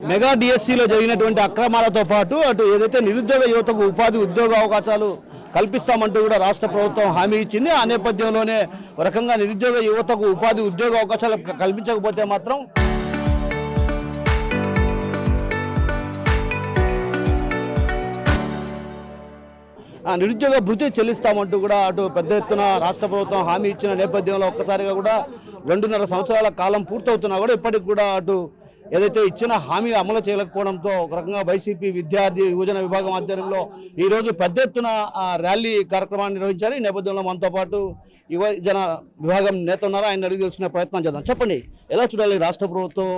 Mega డిఎస్సిలో జరిగినటువంటి అక్రమాలతో పాటు అటు ఏదైతే నిరుద్యోగ యువతకు ఉపాధి ఉద్యోగ అవకాశాలు కల్పిస్తామంటూ కూడా రాష్ట్ర ప్రభుత్వం హామీ ఇచ్చింది. ఆ నేపథ్యంలోనే ఒక రకంగా నిరుద్యోగ యువతకు ఉపాధి ఉద్యోగ అవకాశాలు కల్పించకపోతే మాత్రం నిరుద్యోగ భృతి చెల్లిస్తామంటూ కూడా అటు పెద్ద ఎత్తున రాష్ట్ర ప్రభుత్వం హామీ ఇచ్చిన నేపథ్యంలో ఒక్కసారిగా కూడా 2.5 సంవత్సరాల కాలం పూర్తవుతున్నా కూడా ఇప్పటికి కూడా అటు ఏదైతే ఇచ్చిన హామీ అమలు చేయలేకపోవడంతో ఒక రకంగా వైసీపీ విద్యార్థి యువజన విభాగం ఆధ్వర్యంలో ఈరోజు పెద్ద ఎత్తున ర్యాలీ కార్యక్రమాన్ని నిర్వహించారు. ఈ నేపథ్యంలో మనతో పాటు యువజన విభాగం నేత ఉన్నారు, ఆయన అడిగి తెలుసుకునే ప్రయత్నం చేద్దాం. చెప్పండి, ఎలా చూడాలి రాష్ట్ర ప్రభుత్వం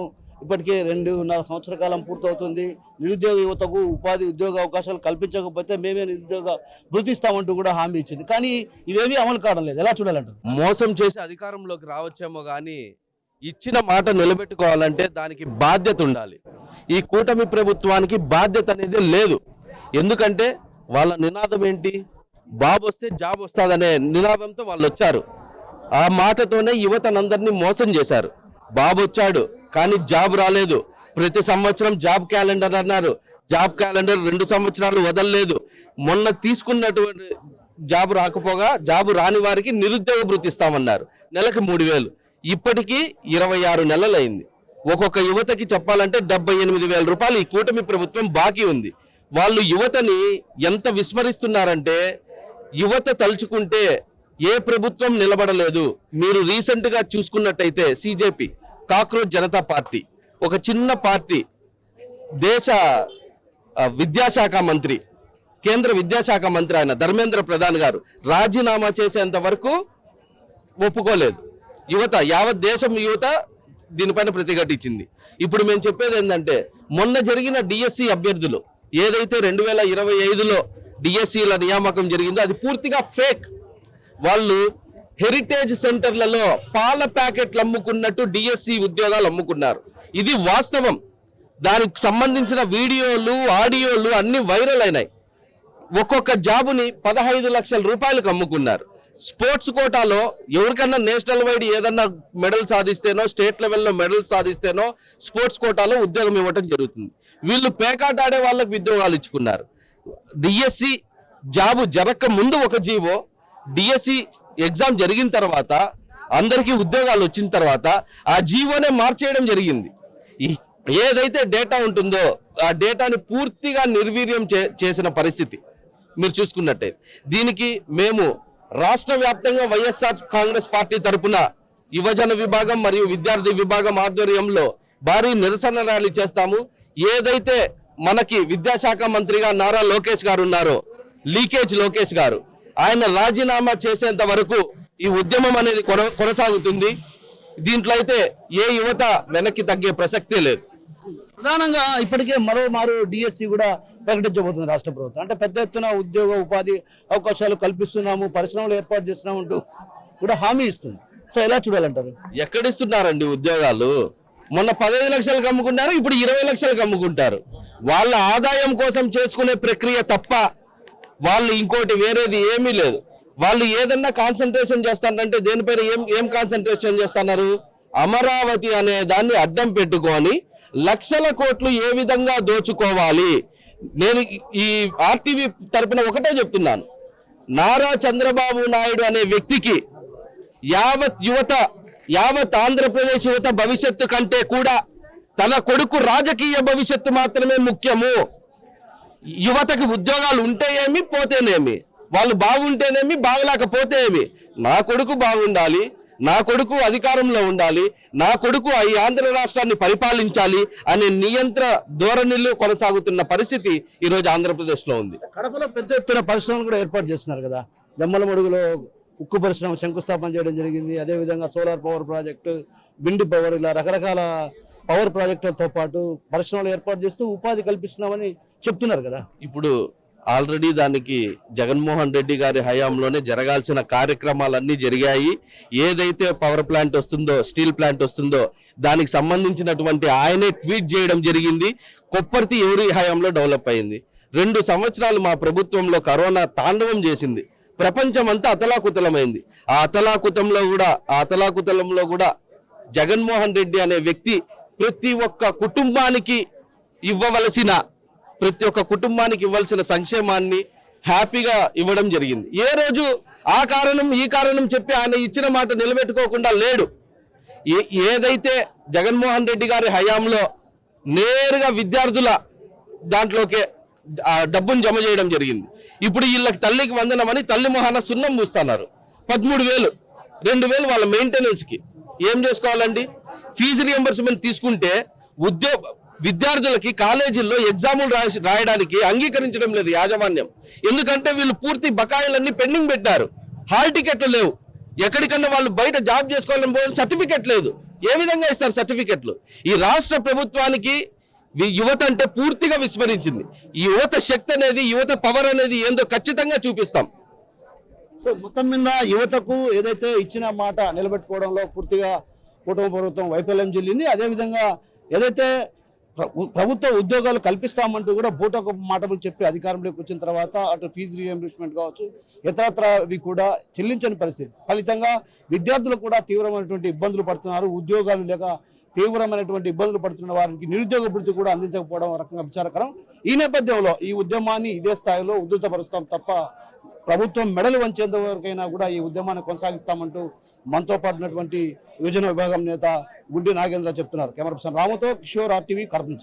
ఇప్పటికే 2.5 సంవత్సర కాలం పూర్తవుతుంది, నిరుద్యోగ యువతకు ఉపాధి ఉద్యోగ అవకాశాలు కల్పించకపోతే మేమే నిరుద్యోగ గుర్తిస్తామంటూ కూడా హామీ ఇచ్చింది, కానీ ఇవేమీ అమలు కావడం లేదు. ఎలా చూడాలంటారు? మోసం చేసి అధికారంలోకి రావచ్చేమో కానీ ఇచ్చిన మాట నిలబెట్టుకోవాలంటే దానికి బాధ్యత ఉండాలి. ఈ కూటమి ప్రభుత్వానికి బాధ్యత అనేది లేదు. ఎందుకంటే వాళ్ళ నినాదం ఏంటి? బాబు వస్తే జాబ్ వస్తుందనే నినాదంతో వాళ్ళు వచ్చారు. ఆ మాటతోనే యువతనందరినీ మోసం చేశారు. బాబు వచ్చాడు కానీ జాబ్ రాలేదు. ప్రతి సంవత్సరం జాబ్ క్యాలెండర్ అన్నారు. జాబ్ క్యాలెండర్ 2 సంవత్సరాలు వదలలేదు. మొన్న తీసుకున్నటువంటి జాబ్ రాకపోగా జాబు రాని వారికి నిరుద్యోగ భృతి ఇస్తామన్నారు. నెలకు 3,000. ఇప్పటికీ 26 నెలలు అయింది. ఒక్కొక్క యువతకి చెప్పాలంటే 78,000 రూపాయలు ఈ కూటమి ప్రభుత్వం బాకీ ఉంది. వాళ్ళు యువతని ఎంత విస్మరిస్తున్నారంటే, యువత తలుచుకుంటే ఏ ప్రభుత్వం నిలబడలేదు. మీరు రీసెంట్ గా చూసుకున్నట్టయితే సిజేపీ, కాక్రోచ్ జనతా పార్టీ, ఒక చిన్న పార్టీ, దేశ విద్యాశాఖ మంత్రి, కేంద్ర విద్యాశాఖ మంత్రి ఆయన ధర్మేంద్ర ప్రధాన్ గారు రాజీనామా చేసేంత వరకు ఒప్పుకోలేదు. యువత, యావత్ దేశం యువత దీనిపైన ప్రతిఘటించింది. ఇప్పుడు మేము చెప్పేది ఏంటంటే, మొన్న జరిగిన డిఎస్సి అభ్యర్థులు ఏదైతే 2025లో డిఎస్సిల నియామకం జరిగిందో అది పూర్తిగా ఫేక్. వాళ్ళు హెరిటేజ్ సెంటర్లలో పాల ప్యాకెట్లు అమ్ముకున్నట్టు డిఎస్సి ఉద్యోగాలు అమ్ముకున్నారు. ఇది వాస్తవం. దానికి సంబంధించిన వీడియోలు, ఆడియోలు అన్ని వైరల్ అయినాయి. ఒక్కొక్క జాబుని 15 లక్షల రూపాయలకు అమ్ముకున్నారు. స్పోర్ట్స్ కోటాలో ఎవరికన్నా నేషనల్ వైడ్ ఏదన్నా మెడల్ సాధిస్తేనో, స్టేట్ లెవెల్లో మెడల్ సాధిస్తేనో స్పోర్ట్స్ కోటాలో ఉద్యోగం ఇవ్వటం జరుగుతుంది. వీళ్ళు పేకాట ఆడే వాళ్ళకి ఉద్యోగాలు ఇచ్చుకున్నారు. డిఎస్సి జాబు జరగక ముందు ఒక జీవో, డిఎస్సి ఎగ్జామ్ జరిగిన తర్వాత అందరికీ ఉద్యోగాలు వచ్చిన తర్వాత ఆ జీవోనే మార్చేయడం జరిగింది. ఏదైతే డేటా ఉంటుందో ఆ డేటాని పూర్తిగా నిర్వీర్యం చేసిన పరిస్థితి మీరు చూసుకున్నట్టే. దీనికి మేము రాష్ట్ర వ్యాప్తంగా వైఎస్ఆర్ కాంగ్రెస్ పార్టీ తరఫున యువజన విభాగం మరియు విద్యార్థి విభాగం ఆధ్వర్యంలో భారీ నిరసన ర్యాలీ చేస్తాము. ఏదైతే మనకి విద్యాశాఖ మంత్రిగా నారా లోకేష్ గారు ఉన్నారో, లీకేజ్ లోకేష్ గారు, ఆయన రాజీనామా చేసేంత వరకు ఈ ఉద్యమం అనేది కొనసాగుతుంది. దీంట్లో అయితే ఏ యువత వెనక్కి తగ్గే ప్రసక్తే లేదు. ప్రధానంగా ఇప్పటికే మరోమారు డిఎస్సి కూడా ప్రకటించబోతుంది రాష్ట్ర ప్రభుత్వం. అంటే పెద్ద ఎత్తున ఉద్యోగ ఉపాధి అవకాశాలు కల్పిస్తున్నాము, పరిశ్రమలు ఏర్పాటు చేస్తున్నామంటూ కూడా హామీ ఇస్తుంది. సో ఎలా చూడాలంటారు? ఎక్కడిస్తున్నారండి ఉద్యోగాలు? మొన్న 15 లక్షలకు అమ్ముకున్నారు, ఇప్పుడు 20 లక్షలకు అమ్ముకుంటారు. వాళ్ళ ఆదాయం కోసం చేసుకునే ప్రక్రియ తప్ప వాళ్ళు ఇంకోటి వేరేది ఏమీ లేదు. వాళ్ళు ఏదన్నా కాన్సన్ట్రేషన్ చేస్తారంటే దేనిపైన ఏం కాన్సన్ట్రేషన్ చేస్తున్నారు? అమరావతి అనే దాన్ని అడ్డం పెట్టుకొని లక్షల కోట్లు ఏ విధంగా దోచుకోవాలి. నేను ఈ ఆర్టీవీ తరపున ఒకటే చెప్తున్నాను, నారా చంద్రబాబు నాయుడు అనే వ్యక్తికి యావత్ ఆంధ్రప్రదేశ్ యువత భవిష్యత్తు కంటే కూడా తన కొడుకు రాజకీయ భవిష్యత్తు మాత్రమే ముఖ్యము. యువతకి ఉద్యోగాలు ఉంటే ఏమి, పోతేనేమి, వాళ్ళు బాగుంటేనేమి, బాగలేకపోతే ఏమి, నా కొడుకు బాగుండాలి, నా కొడుకు అధికారంలో ఉండాలి, నా కొడుకు ఈ ఆంధ్ర రాష్ట్రాన్ని పరిపాలించాలి అనే నియంత్రణ ధోరణిలో కొనసాగుతున్న పరిస్థితి ఈరోజు ఆంధ్రప్రదేశ్లో ఉంది. కడపలో పెద్ద ఎత్తున పరిశ్రమలు కూడా ఏర్పాటు చేస్తున్నారు కదా. జమ్మలమడుగులో ఉక్కు పరిశ్రమ శంకుస్థాపన చేయడం జరిగింది. అదేవిధంగా సోలార్ పవర్ ప్రాజెక్టు, బిండి పవర్, ఇలా రకరకాల పవర్ ప్రాజెక్టులతో పాటు పరిశ్రమలు ఏర్పాటు చేస్తూ ఉపాధి కల్పిస్తున్నామని చెప్తున్నారు కదా. ఇప్పుడు ఆల్రెడీ దానికి జగన్మోహన్ రెడ్డి గారి హయాంలోనే జరగాల్సిన కార్యక్రమాలన్నీ జరిగాయి. ఏదైతే పవర్ ప్లాంట్ వస్తుందో, స్టీల్ ప్లాంట్ వస్తుందో దానికి సంబంధించినటువంటి ఆయనే ట్వీట్ చేయడం జరిగింది. కొప్పర్తి ఎవరి హయాంలో డెవలప్ అయింది. 2 సంవత్సరాలు మా ప్రభుత్వంలో కరోనా తాండవం చేసింది. ప్రపంచం అంతా అతలాకుతలమైంది. ఆ అతలాకుతలంలో కూడా జగన్మోహన్ రెడ్డి అనే వ్యక్తి ప్రతి ఒక్క కుటుంబానికి ఇవ్వవలసిన ప్రతి ఒక్క కుటుంబానికి ఇవ్వాల్సిన సంక్షేమాన్ని హ్యాపీగా ఇవ్వడం జరిగింది. ఏ రోజు ఆ కారణం ఈ కారణం చెప్పి ఆయన ఇచ్చిన మాట నిలబెట్టుకోకుండా లేడు. ఏదైతే జగన్మోహన్ రెడ్డి గారి హయాంలో నేరుగా విద్యార్థుల దాంట్లోకే డబ్బును జమ చేయడం జరిగింది. ఇప్పుడు వీళ్ళకి తల్లికి వందనమని తల్లి మొహాన సున్నం పూస్తున్నారు. 13,000 2,000 వాళ్ళ మెయింటెనెన్స్కి ఏం చేసుకోవాలండి? ఫీజు రియంబర్స్మెంట్ తీసుకుంటే విద్యార్థులకి కాలేజీల్లో ఎగ్జాములు రాయడానికి అంగీకరించడం లేదు యాజమాన్యం. ఎందుకంటే వీళ్ళు పూర్తి బకాయిలన్నీ పెండింగ్ పెట్టారు. హాల్ టికెట్లు లేవు. ఎక్కడికన్నా వాళ్ళు బయట జాబ్ చేసుకోవాలని పోయిన సర్టిఫికెట్ లేదు. ఏ విధంగా ఇస్తారు సర్టిఫికెట్లు? ఈ రాష్ట్ర ప్రభుత్వానికి యువత అంటే పూర్తిగా విస్మరించింది. ఈ యువత శక్తి అనేది, యువత పవర్ అనేది ఏందో ఖచ్చితంగా చూపిస్తాం. సో మొత్తం మీద యువతకు ఏదైతే ఇచ్చిన మాట నిలబెట్టుకోవడంలో పూర్తిగా కుటుంబ ప్రభుత్వం వైఫల్యం చెల్లింది. అదేవిధంగా ఏదైతే ప్రభుత్వ ఉద్యోగాలు కల్పిస్తామంటూ కూడా బూటకు మాటలు చెప్పి అధికారంలోకి వచ్చిన తర్వాత అటు ఫీజు రీఎంబర్స్మెంట్ కావచ్చు, ఇతరత్రవి కూడా చెల్లించని పరిస్థితి. ఫలితంగా విద్యార్థులు కూడా తీవ్రమైనటువంటి ఇబ్బందులు పడుతున్నారు. ఉద్యోగాలు లేక తీవ్రమైనటువంటి ఇబ్బందులు పడుతున్న వారికి నిరుద్యోగ భృతి కూడా అందించకపోవడం రకంగా విచారకరం. ఈ నేపథ్యంలో ఈ ఉద్యమాన్ని ఇదే స్థాయిలో ఉధృతపరుస్తాం తప్ప ప్రభుత్వం మెడలు వంచేంత వరకైనా కూడా ఈ ఉద్యమాన్ని కొనసాగిస్తామంటూ మనతో పాటున్నటువంటి యువజన విభాగం నేత గుండి నాగేంద్ర చెప్తున్నారు. కెమెరా పర్సన్ రాముతో కిషోర్ RTV కడప నుంచి.